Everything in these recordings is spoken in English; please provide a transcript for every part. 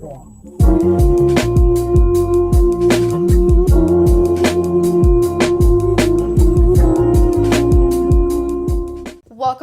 Welcome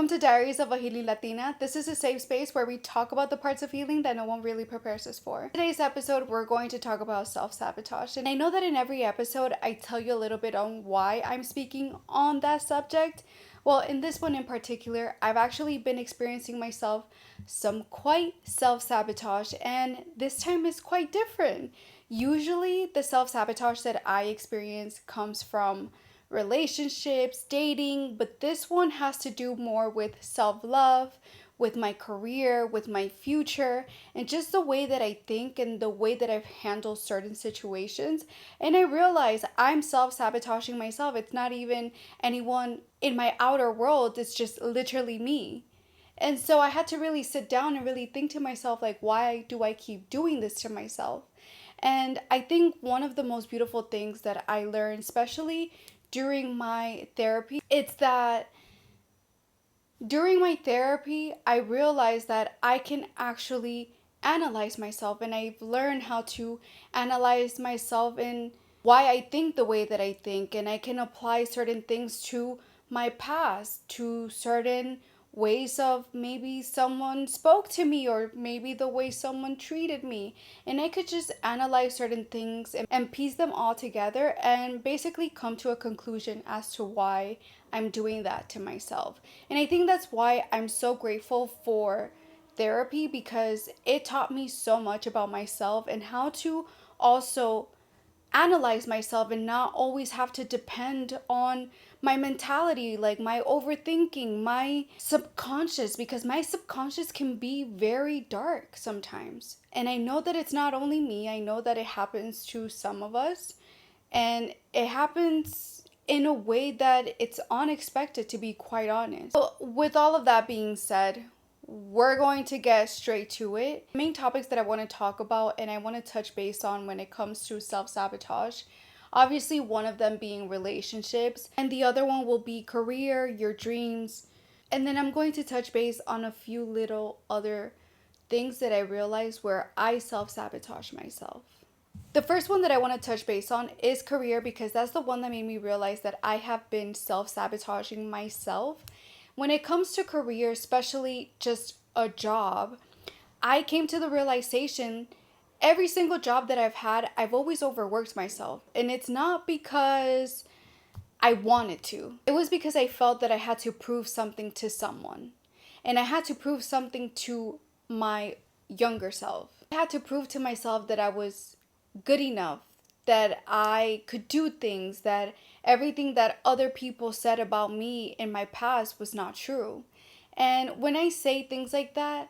to Diaries of a Healed Latina. This is a safe space where we talk about the parts of healing that no one really prepares us for. In today's episode, we're going to talk about self-sabotage. And I know that in every episode, I tell you a little bit on why I'm speaking on that subject. Well, in this one in particular, I've actually been experiencing myself some quite self-sabotage, and this time is quite different. Usually, the self-sabotage that I experience comes from relationships, dating, but this one has to do more with self-love, with my career, with my future, and just the way that I think and the way that I've handled certain situations. And I realize I'm self-sabotaging myself. It's not even anyone in my outer world, it's just literally me. And so I had to really sit down and really think to myself, like, why do I keep doing this to myself? And I think one of the most beautiful things that I learned, especially during my therapy, it's that during my therapy, I realized that I can actually analyze myself, and I've learned how to analyze myself in why I think the way that I think, and I can apply certain things to my past, to certain ways of maybe someone spoke to me or maybe the way someone treated me, and I could just analyze certain things and piece them all together and basically come to a conclusion as to why I'm doing that to myself. And I think that's why I'm so grateful for therapy, because it taught me so much about myself and how to also analyze myself and not always have to depend on my mentality, like my overthinking, my subconscious, because my subconscious can be very dark sometimes. And I know that it's not only me, I know that it happens to some of us, and it happens in a way that it's unexpected, to be quite honest. So with all of that being said, we're going to get straight to it. The main topics that I want to talk about and I want to touch base on when it comes to self-sabotage, obviously one of them being relationships, and the other one will be career, your dreams, and then I'm going to touch base on a few little other things that I realized where I self-sabotage myself. The first one that I want to touch base on is career, because that's the one that made me realize that I have been self-sabotaging myself. When it comes to career, especially just a job, I came to the realization every single job that I've had, I've always overworked myself. And it's not because I wanted to. It was because I felt that I had to prove something to someone. And I had to prove something to my younger self. I had to prove to myself that I was good enough, that I could do things, that everything that other people said about me in my past was not true. And when I say things like that,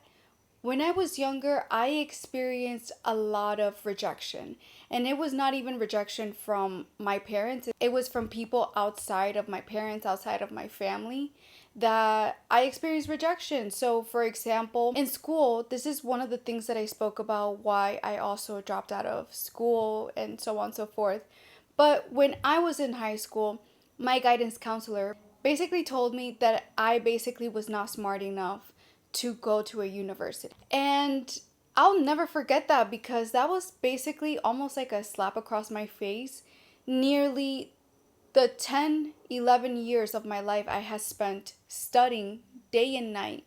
when I was younger, I experienced a lot of rejection. And it was not even rejection from my parents. It was from people outside of my parents, outside of my family, that I experienced rejection. So, for example, in school, this is one of the things that I spoke about why I also dropped out of school and so on and so forth. But when I was in high school, my guidance counselor basically told me that I basically was not smart enough to go to a university. And I'll never forget that, because that was basically almost like a slap across my face. Nearly the 10, 11 years of my life I had spent studying day and night.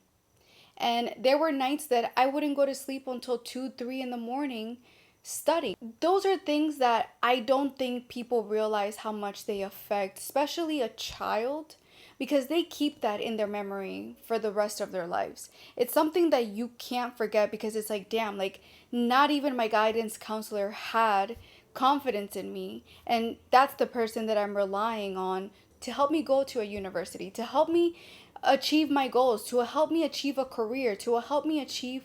And there were nights that I wouldn't go to sleep until 2, 3 in the morning studying. Those are things that I don't think people realize how much they affect, especially a child, because they keep that in their memory for the rest of their lives. It's something that you can't forget, because it's like, damn, like not even my guidance counselor had confidence in me, and that's the person that I'm relying on to help me go to a university, to help me achieve my goals, to help me achieve a career, to help me achieve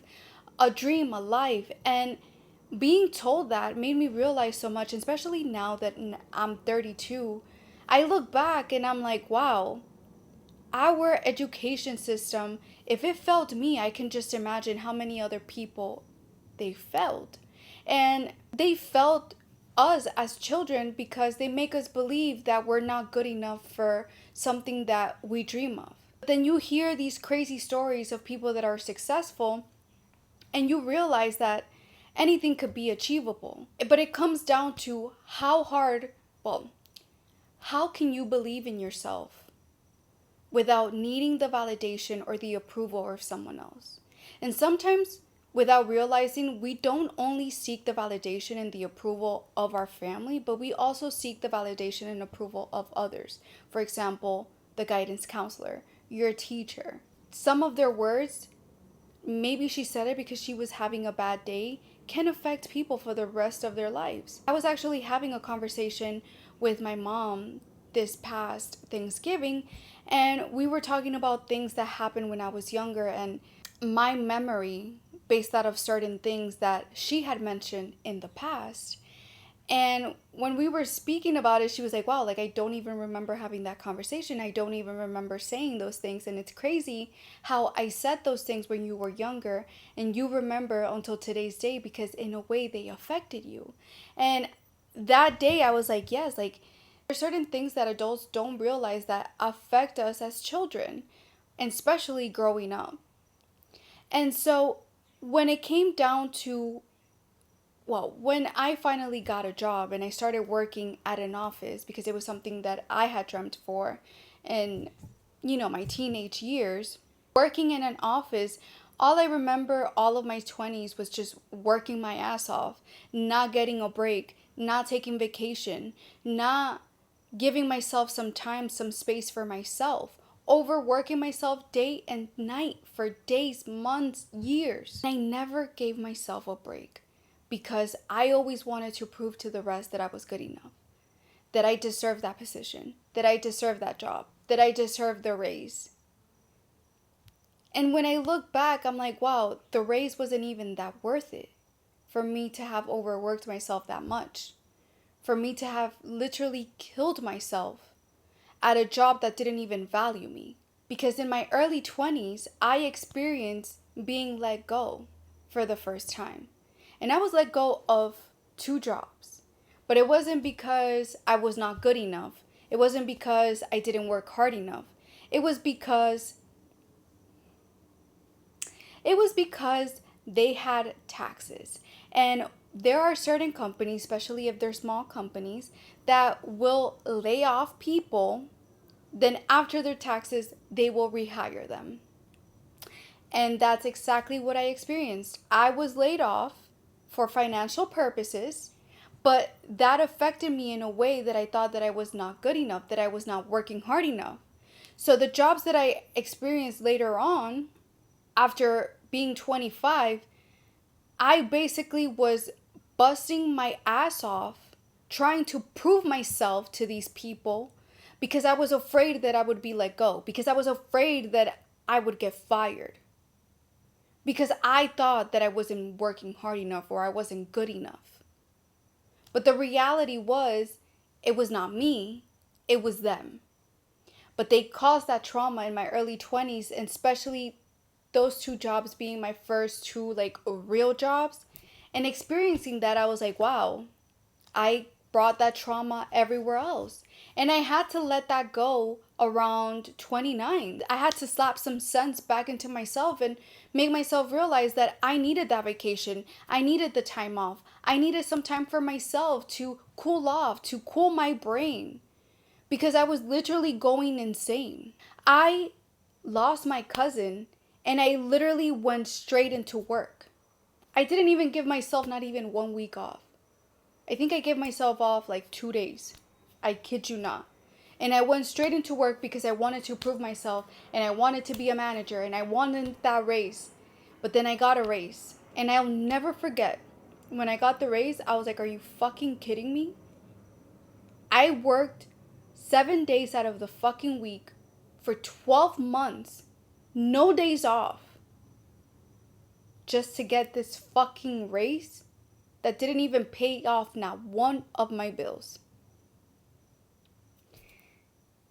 a dream, a life. And being told that made me realize so much, especially now that I'm 32. I look back and I'm like, wow, our education system, if it failed me, I can just imagine how many other people they failed. And they failed us as children because they make us believe that we're not good enough for something that we dream of. But then you hear these crazy stories of people that are successful, and you realize that anything could be achievable. But it comes down to how can you believe in yourself without needing the validation or the approval of someone else? And sometimes, without realizing, we don't only seek the validation and the approval of our family, but we also seek the validation and approval of others. For example, the guidance counselor, your teacher. Some of their words, maybe she said it because she was having a bad day, can affect people for the rest of their lives. I was actually having a conversation with my mom this past Thanksgiving, and we were talking about things that happened when I was younger and my memory based out of certain things that she had mentioned in the past. And when we were speaking about it, she was like, wow, like I don't even remember having that conversation. I don't even remember saying those things. And it's crazy how I said those things when you were younger and you remember until today's day because in a way they affected you. And that day I was like, yes, like there's certain things that adults don't realize that affect us as children, and especially growing up. And so when it came down to when I finally got a job and I started working at an office because it was something that I had dreamt for in, my teenage years, working in an office, all I remember all of my 20s was just working my ass off, not getting a break, not taking vacation, not giving myself some time, some space for myself, overworking myself day and night for days, months, years. I never gave myself a break because I always wanted to prove to the rest that I was good enough, that I deserved that position, that I deserved that job, that I deserved the raise. And when I look back, I'm like, wow, the raise wasn't even that worth it for me to have overworked myself that much, for me to have literally killed myself at a job that didn't even value me. Because in my early 20s, I experienced being let go for the first time. And I was let go of 2 jobs. But it wasn't because I was not good enough. It wasn't because I didn't work hard enough. It was because they had taxes. And there are certain companies, especially if they're small companies, that will lay off people. Then after their taxes, they will rehire them. And that's exactly what I experienced. I was laid off for financial purposes, but that affected me in a way that I thought that I was not good enough, that I was not working hard enough. So the jobs that I experienced later on, after being 25, I basically was busting my ass off trying to prove myself to these people because I was afraid that I would be let go, because I was afraid that I would get fired, because I thought that I wasn't working hard enough or I wasn't good enough. But the reality was, it was not me, it was them. But they caused that trauma in my early 20s, and especially those 2 jobs being my first 2 real jobs. And experiencing that, I was like, wow, I brought that trauma everywhere else. And I had to let that go around 29. I had to slap some sense back into myself and make myself realize that I needed that vacation. I needed the time off. I needed some time for myself to cool off, to cool my brain, because I was literally going insane. I lost my cousin and I literally went straight into work. I didn't even give myself not even 1 week off. I think I gave myself off 2 days. I kid you not. And I went straight into work because I wanted to prove myself and I wanted to be a manager and I wanted that raise. But then I got a raise. And I'll never forget, when I got the raise, I was like, are you fucking kidding me? I worked 7 days out of the fucking week for 12 months, no days off, just to get this fucking raise that didn't even pay off not one of my bills.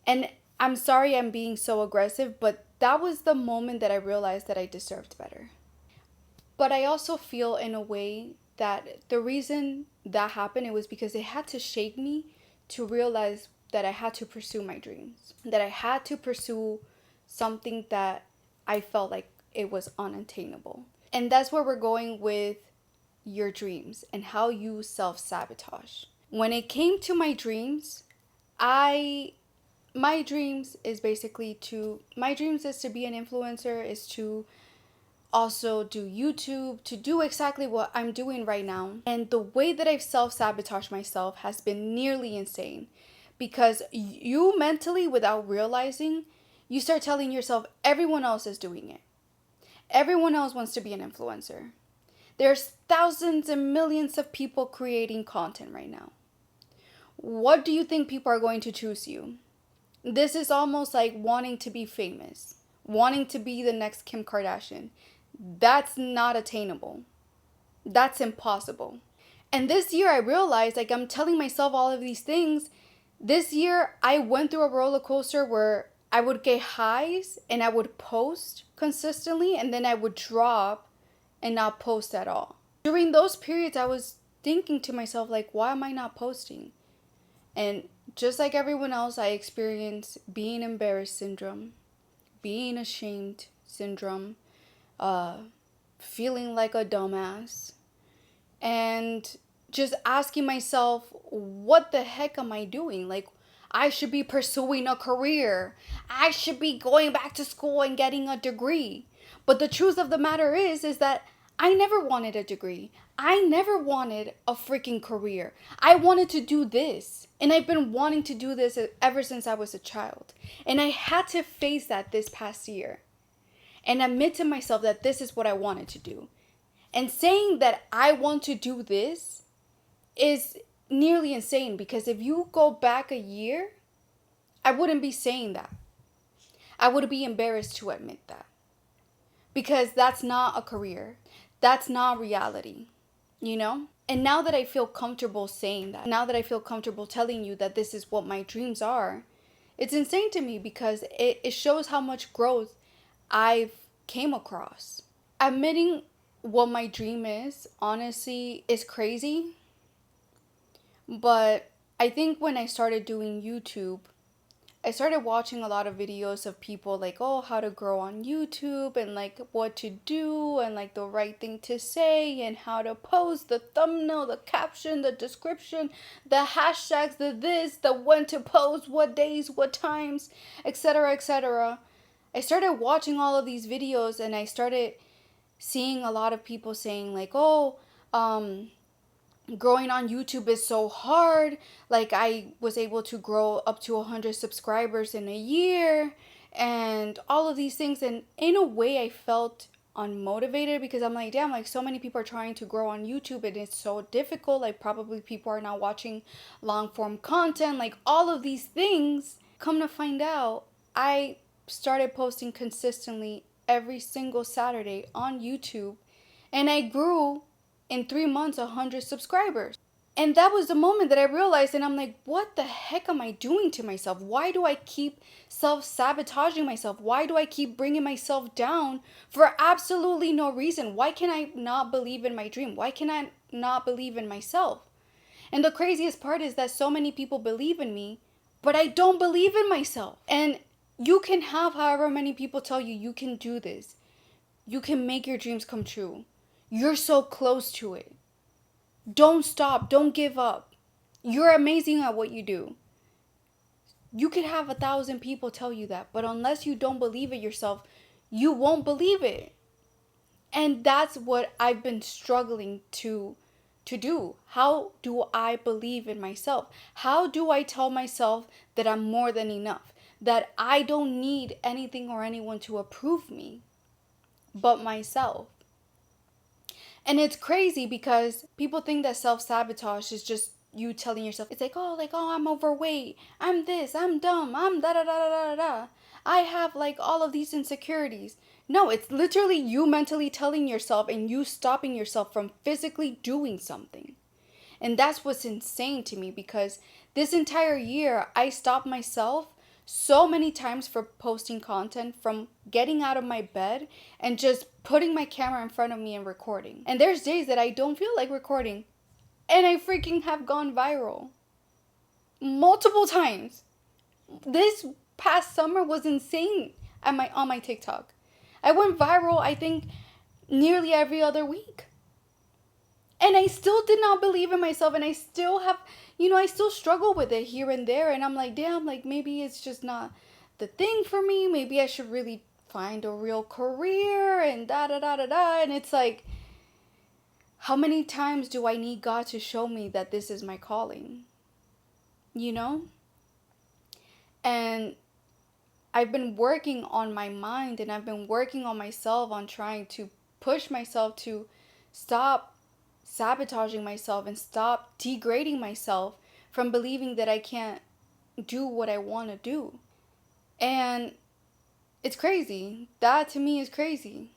And I'm sorry I'm being so aggressive, but that was the moment that I realized that I deserved better. But I also feel in a way that the reason that happened, it was because it had to shake me to realize that I had to pursue my dreams, that I had to pursue something that I felt like it was unattainable. And that's where we're going with, your dreams and how you self-sabotage. When it came to my dreams, my dreams is to be an influencer, is to also do YouTube, to do exactly what I'm doing right now. And the way that I've self-sabotaged myself has been nearly insane, because you mentally, without realizing, you start telling yourself everyone else is doing it. Everyone else wants to be an influencer. There's thousands and millions of people creating content right now. What do you think people are going to choose you? This is almost like wanting to be famous, wanting to be the next Kim Kardashian. That's not attainable. That's impossible. And this year I realized, like, I'm telling myself all of these things. This year I went through a roller coaster where I would get highs and I would post consistently, and then I would drop and not post at all. During those periods I was thinking to myself, like, why am I not posting? And just like everyone else, I experienced being embarrassed syndrome, being ashamed syndrome, feeling like a dumbass, and just asking myself, what the heck am I doing? Like, I should be pursuing a career. I should be going back to school and getting a degree. But the truth of the matter is that I never wanted a degree. I never wanted a freaking career. I wanted to do this. And I've been wanting to do this ever since I was a child. And I had to face that this past year and admit to myself that this is what I wanted to do. And saying that I want to do this is nearly insane, because if you go back a year, I wouldn't be saying that. I would be embarrassed to admit that, because that's not a career. That's not reality, you know? And now that I feel comfortable saying that, now that I feel comfortable telling you that this is what my dreams are, it's insane to me, because it shows how much growth I've came across. Admitting what my dream is, honestly, is crazy. But I think when I started doing YouTube, I started watching a lot of videos of people like, oh, how to grow on YouTube, and like what to do, and like the right thing to say, and how to post, the thumbnail, the caption, the description, the hashtags, the this, the when to post, what days, what times, etc., etc. I started watching all of these videos, and I started seeing a lot of people saying like, oh, growing on YouTube is so hard. Like, I was able to grow up to 100 subscribers in a year and all of these things. And in a way, I felt unmotivated, because I'm like, damn, like, so many people are trying to grow on YouTube and it's so difficult. Like, probably people are not watching long form content, like all of these things. Come to find out, I started posting consistently every single Saturday on YouTube, and I grew in 3 months 100 subscribers. And that was the moment that I realized, and I'm like, what the heck am I doing to myself? Why do I keep self-sabotaging myself? Why do I keep bringing myself down for absolutely no reason? Why can I not believe in my dream? Why can I not believe in myself? And the craziest part is that so many people believe in me, but I don't believe in myself. And you can have however many people tell you you can do this. You can make your dreams come true. You're so close to it. Don't stop. Don't give up. You're amazing at what you do. You could have 1,000 people tell you that, but unless you don't believe it yourself, you won't believe it. And that's what I've been struggling to do. How do I believe in myself? How do I tell myself that I'm more than enough? That I don't need anything or anyone to approve me but myself? And it's crazy, because people think that self-sabotage is just you telling yourself, it's like, oh, I'm overweight, I'm this, I'm dumb, I'm da da da da da da. I have like all of these insecurities. No, it's literally you mentally telling yourself and you stopping yourself from physically doing something. And that's what's insane to me, because this entire year I stopped myself so many times for posting content, from getting out of my bed and just putting my camera in front of me and recording. And there's days that I don't feel like recording, and I freaking have gone viral multiple times. This past summer was insane on my TikTok. I went viral, I think, nearly every other week. still did not believe in myself, and I still have, I still struggle with it here and there, and I'm like, damn, like maybe it's just not the thing for me. Maybe I should really find a real career and da da da da da. And it's like, how many times do I need God to show me that this is my calling? You know? And I've been working on my mind, and I've been working on myself, on trying to push myself to stop sabotaging myself and stop degrading myself from believing that I can't do what I want to do. And it's crazy. That to me is crazy.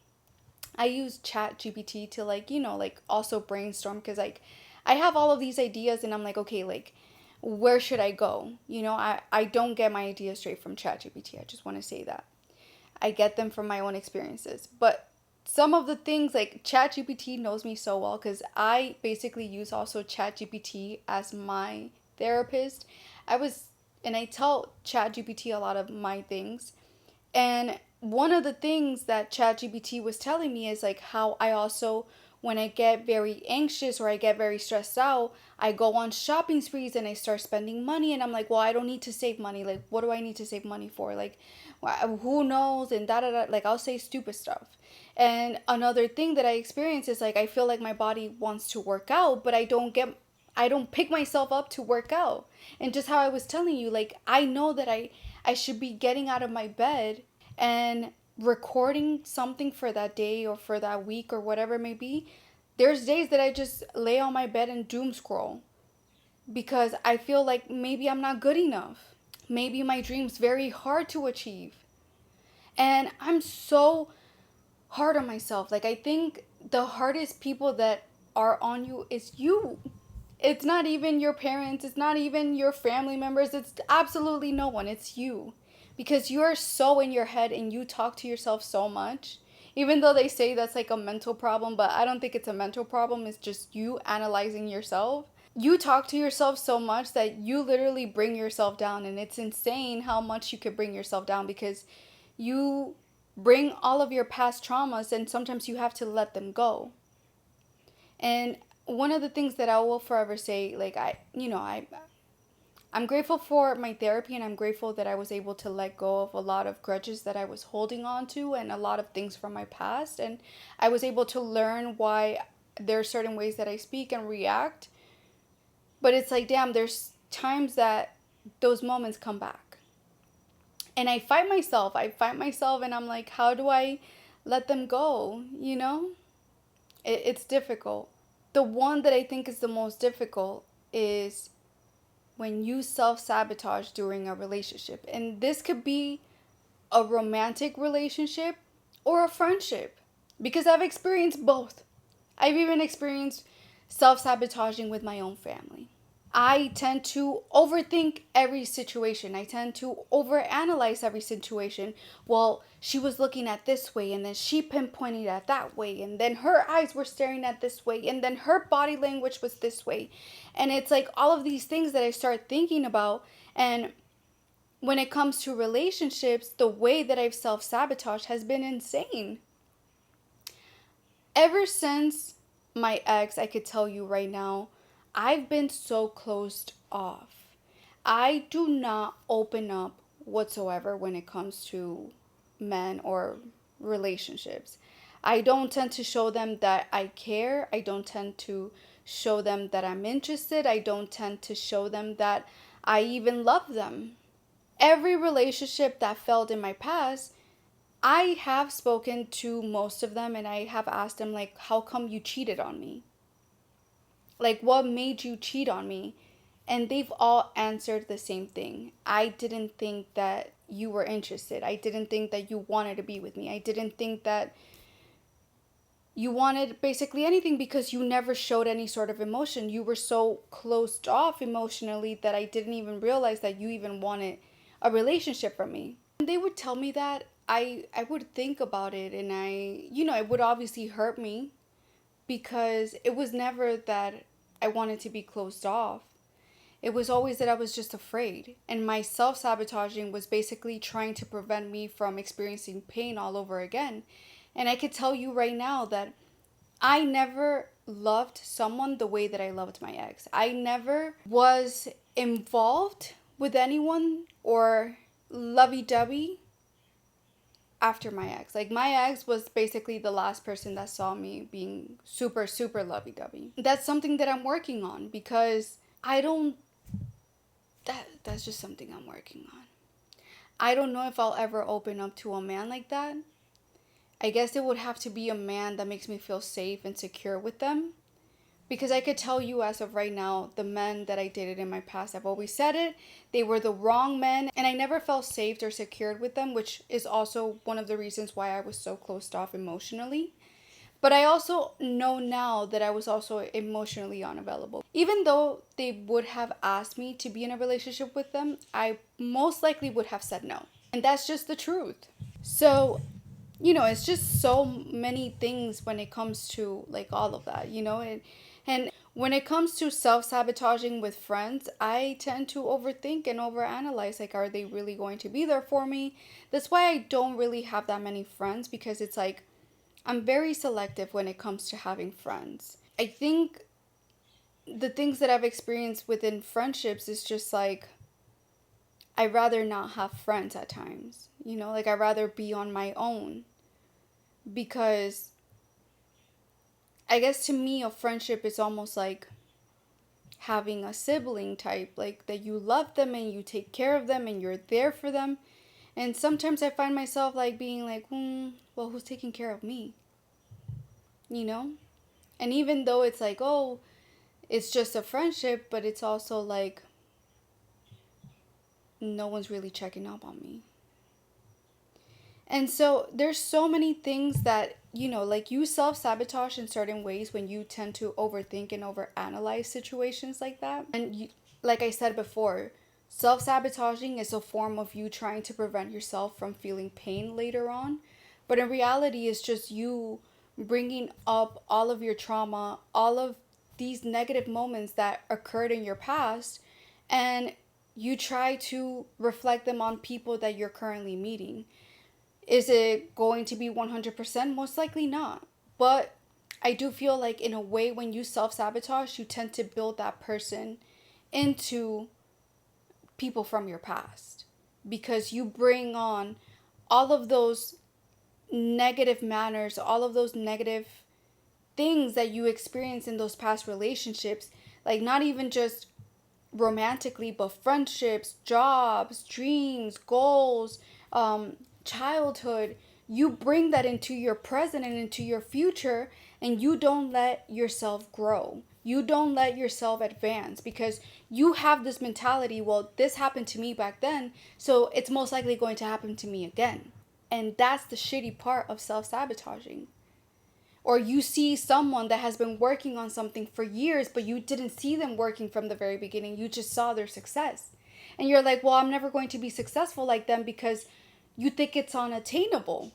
I use Chat GPT to like also brainstorm, because like I have all of these ideas, and I'm like, okay, like where should I go? I don't get my ideas straight from Chat GPT. I just want to say that. I get them from my own experiences. But some of the things, like Chat GPT knows me so well, because I basically use also Chat GPT as my therapist. I tell Chat GPT a lot of my things. And one of the things that ChatGPT was telling me is like how I also, when I get very anxious or I get very stressed out, I go on shopping sprees and I start spending money. And I'm like, well, I don't need to save money. Like, what do I need to save money for? Like, who knows? And da da da. Like, I'll say stupid stuff. And another thing that I experience is like, I feel like my body wants to work out, but I don't pick myself up to work out. And just how I was telling you, like, I know that I should be getting out of my bed and recording something for that day or for that week or whatever it may be. There's days that I just lay on my bed and doom scroll because I feel like maybe I'm not good enough. Maybe my dream's very hard to achieve. And I'm so hard on myself. Like, I think the hardest people that are on you is you. It's not even your parents, it's not even your family members, it's absolutely no one, it's you. Because you're so in your head and you talk to yourself so much. Even though they say that's like a mental problem, but I don't think it's a mental problem, it's just you analyzing yourself. You talk to yourself so much that you literally bring yourself down, and it's insane how much you could bring yourself down because you bring all of your past traumas and sometimes you have to let them go. And one of the things that I will forever say, like I'm grateful for my therapy, and I'm grateful that I was able to let go of a lot of grudges that I was holding on to and a lot of things from my past, and I was able to learn why there are certain ways that I speak and react. But it's like, damn, there's times that those moments come back. And I fight myself. And I'm like, how do I let them go? It's difficult. The one that I think is the most difficult is when you self-sabotage during a relationship. And this could be a romantic relationship or a friendship, because I've experienced both. I've even experienced self-sabotaging with my own family. I tend to overthink every situation. I tend to overanalyze every situation. Well, she was looking at this way, and then she pinpointed at that way, and then her eyes were staring at this way, and then her body language was this way. And it's like all of these things that I start thinking about. And when it comes to relationships, the way that I've self-sabotaged has been insane. Ever since my ex, I could tell you right now, I've been so closed off. I do not open up whatsoever when it comes to men or relationships. I don't tend to show them that I care. I don't tend to show them that I'm interested. I don't tend to show them that I even love them. Every relationship that failed in my past, I have spoken to most of them, and I have asked them, like, how come you cheated on me? Like, what made you cheat on me? And they've all answered the same thing. I didn't think that you were interested. I didn't think that you wanted to be with me. I didn't think that you wanted basically anything, because you never showed any sort of emotion. You were so closed off emotionally that I didn't even realize that you even wanted a relationship from me. When they would tell me that, I would think about it, and it would obviously hurt me, because it was never that I wanted to be closed off. It was always that I was just afraid. And my self-sabotaging was basically trying to prevent me from experiencing pain all over again. And I could tell you right now that I never loved someone the way that I loved my ex. I never was involved with anyone or lovey-dovey after my ex. Like, my ex was basically the last person that saw me being super, super lovey-dovey. That's something that I'm working on, because I don't, that's just something I'm working on. I don't know if I'll ever open up to a man like that. I guess it would have to be a man that makes me feel safe and secure with them. Because I could tell you, as of right now, the men that I dated in my past, I've always said it, they were the wrong men, and I never felt safe or secured with them, which is also one of the reasons why I was so closed off emotionally. But I also know now that I was also emotionally unavailable. Even though they would have asked me to be in a relationship with them, I most likely would have said no. And that's just the truth. So, it's just so many things when it comes to like all of that, and when it comes to self-sabotaging with friends, I tend to overthink and overanalyze, like, are they really going to be there for me? That's why I don't really have that many friends, because it's like I'm very selective when it comes to having friends. I think the things that I've experienced within friendships is just like, I'd rather not have friends at times, like I'd rather be on my own, because I guess to me, a friendship is almost like having a sibling type, like that you love them and you take care of them and you're there for them. And sometimes I find myself like being like, well, who's taking care of me? And even though it's like, oh, it's just a friendship, but it's also like no one's really checking up on me. And so there's so many things that, like, you self-sabotage in certain ways when you tend to overthink and overanalyze situations like that. And like I said before, self-sabotaging is a form of you trying to prevent yourself from feeling pain later on. But in reality, it's just you bringing up all of your trauma, all of these negative moments that occurred in your past, and you try to reflect them on people that you're currently meeting. Is it going to be 100%? Most likely not. But I do feel like, in a way, when you self-sabotage, you tend to build that person into people from your past. Because you bring on all of those negative manners, all of those negative things that you experience in those past relationships. Like, not even just romantically, but friendships, jobs, dreams, goals, childhood. You bring that into your present and into your future, and you don't let yourself grow. You don't let yourself advance, because you have this mentality, well, this happened to me back then, so it's most likely going to happen to me again. And that's the shitty part of self-sabotaging. Or you see someone that has been working on something for years, but you didn't see them working from the very beginning. You just saw their success. And you're like, well, I'm never going to be successful like them, because you think it's unattainable.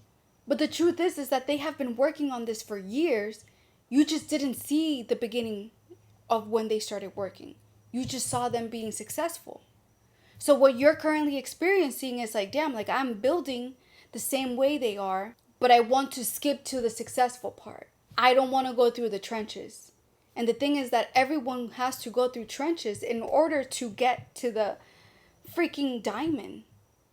But the truth is that they have been working on this for years. You just didn't see the beginning of when they started working. You just saw them being successful. So what you're currently experiencing is like, damn, like, I'm building the same way they are, but I want to skip to the successful part. I don't want to go through the trenches. And the thing is that everyone has to go through trenches in order to get to the freaking diamond.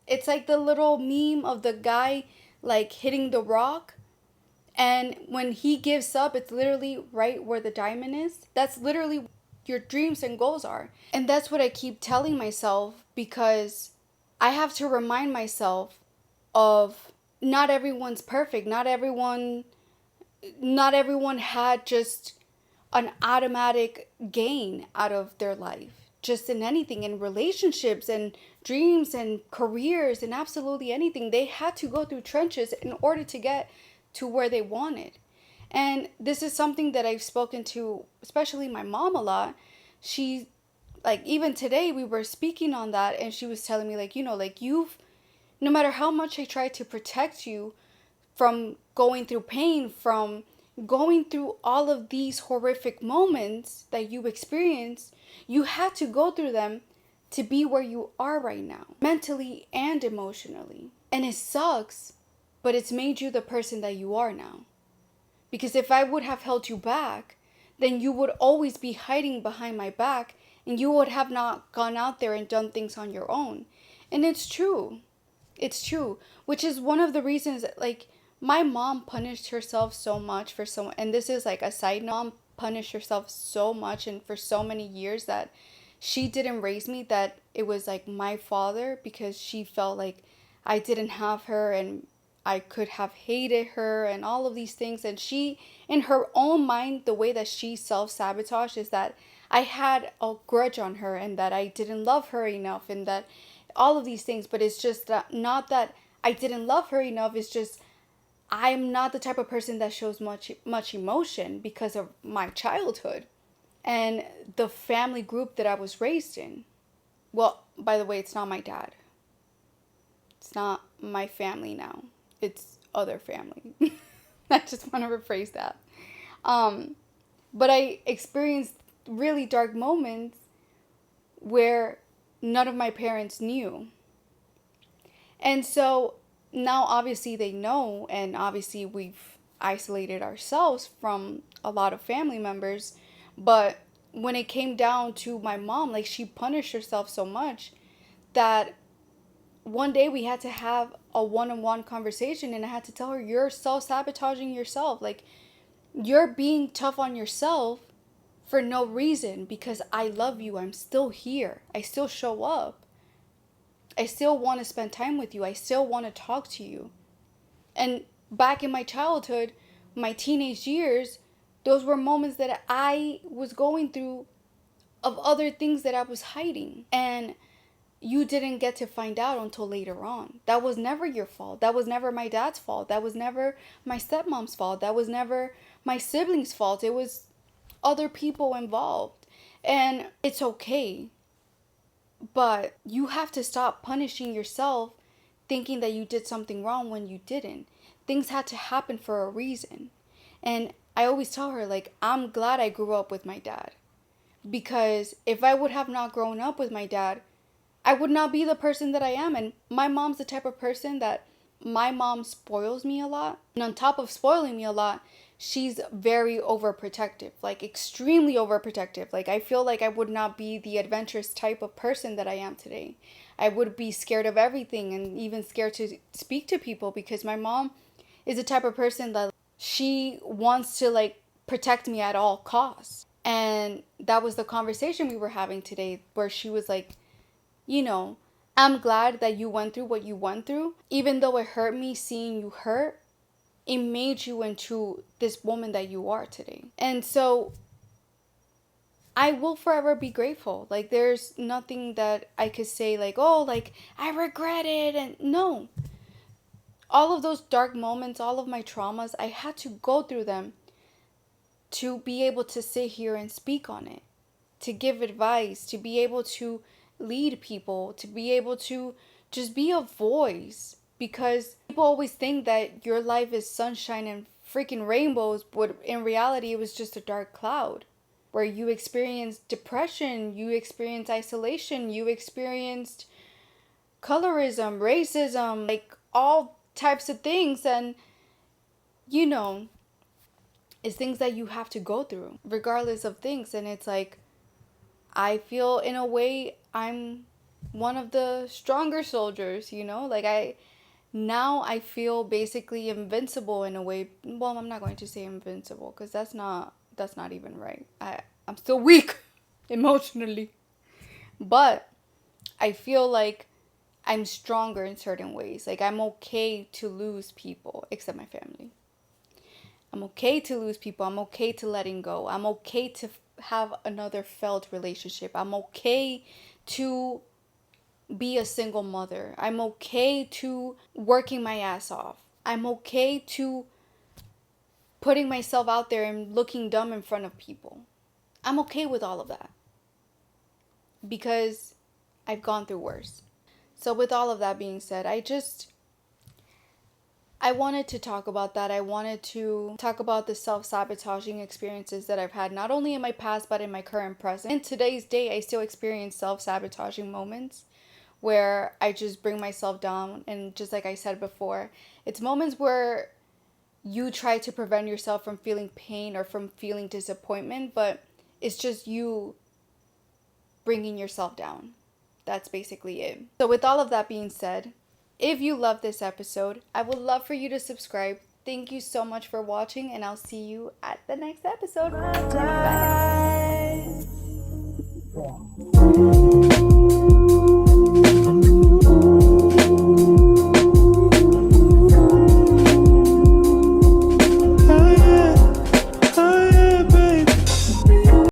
It's like the little meme of the guy like hitting the rock, and when he gives up, it's literally right where the diamond is. That's literally your dreams and goals are. And that's what I keep telling myself, because I have to remind myself of, not everyone's perfect. Not everyone had just an automatic gain out of their life. Just in anything, in relationships and dreams and careers and absolutely anything. They had to go through trenches in order to get to where they wanted. And this is something that I've spoken to, especially my mom, a lot. She, like, even today we were speaking on that, and she was telling me, like, like, no matter how much I try to protect you from going through pain, from going through all of these horrific moments that you experienced, you had to go through them to be where you are right now, mentally and emotionally. And it sucks, but it's made you the person that you are now. Because if I would have held you back, then you would always be hiding behind my back and you would have not gone out there and done things on your own. And it's true. It's true. Which is one of the reasons that, like, my mom punished herself so much for so, and this is like a side note, mom punished herself so much and for so many years that she didn't raise me, that it was like my father, because she felt like I didn't have her and I could have hated her and all of these things. And she, in her own mind, the way that she self-sabotaged is that I had a grudge on her and that I didn't love her enough and that all of these things. But it's just that, not that I didn't love her enough, it's just I'm not the type of person that shows much emotion because of my childhood and the family group that I was raised in. Well, by the way, it's not my dad. It's not my family now. It's other family. I just want to rephrase that. But I experienced really dark moments where none of my parents knew. And so now obviously they know, and obviously we've isolated ourselves from a lot of family members. But when it came down to my mom, like, she punished herself so much that one day we had to have a one-on-one conversation, and I had to tell her, you're self-sabotaging yourself. Like, you're being tough on yourself for no reason, because I love you. I'm still here. I still show up. I still want to spend time with you. I still want to talk to you. And back in my childhood, my teenage years, those were moments that I was going through of other things that I was hiding. And you didn't get to find out until later on. That was never your fault. That was never my dad's fault. That was never my stepmom's fault. That was never my siblings' fault. It was other people involved. And it's okay. But you have to stop punishing yourself thinking that you did something wrong when you didn't. Things had to happen for a reason. And I always tell her, like, I'm glad I grew up with my dad. Because if I would have not grown up with my dad, I would not be the person that I am. And my mom's the type of person that, my mom spoils me a lot. And on top of spoiling me a lot, she's very overprotective, like extremely overprotective. Like, I feel like I would not be the adventurous type of person that I am today. I would be scared of everything and even scared to speak to people, because my mom is the type of person that she wants to, like, protect me at all costs. And that was the conversation we were having today, where she was like, you know, I'm glad that you went through what you went through. Even though it hurt me seeing you hurt, it made you into this woman that you are today. And so I will forever be grateful. Like, there's nothing that I could say, like, oh, like, I regret it. And no. All of those dark moments, all of my traumas, I had to go through them to be able to sit here and speak on it, to give advice, to be able to lead people, to be able to just be a voice. Because people always think that your life is sunshine and freaking rainbows, but in reality it was just a dark cloud, where you experienced depression, you experienced isolation, you experienced colorism, racism, like all types of things. And you know, it's things that you have to go through regardless of things. And it's like, I feel in a way I'm one of the stronger soldiers, you know? Like, now I feel basically invincible in a way. Well, I'm not going to say invincible, because that's not even right. I'm still weak emotionally. But I feel like I'm stronger in certain ways. Like, I'm okay to lose people, except my family. I'm okay to lose people. I'm okay to letting go. I'm okay to have another failed relationship. I'm okay to be a single mother. I'm okay to working my ass off. I'm okay to putting myself out there and looking dumb in front of people. I'm okay with all of that, because I've gone through worse. So with all of that being said, I wanted to talk about that. I wanted to talk about the self-sabotaging experiences that I've had, not only in my past, but in my current present. In today's day, I still experience self-sabotaging moments where I just bring myself down. And just like I said before, it's moments where you try to prevent yourself from feeling pain or from feeling disappointment, but it's just you bringing yourself down. That's basically it. So with all of that being said, if you love this episode, I would love for you to subscribe. Thank you so much for watching, and I'll see you at the next episode. Bye.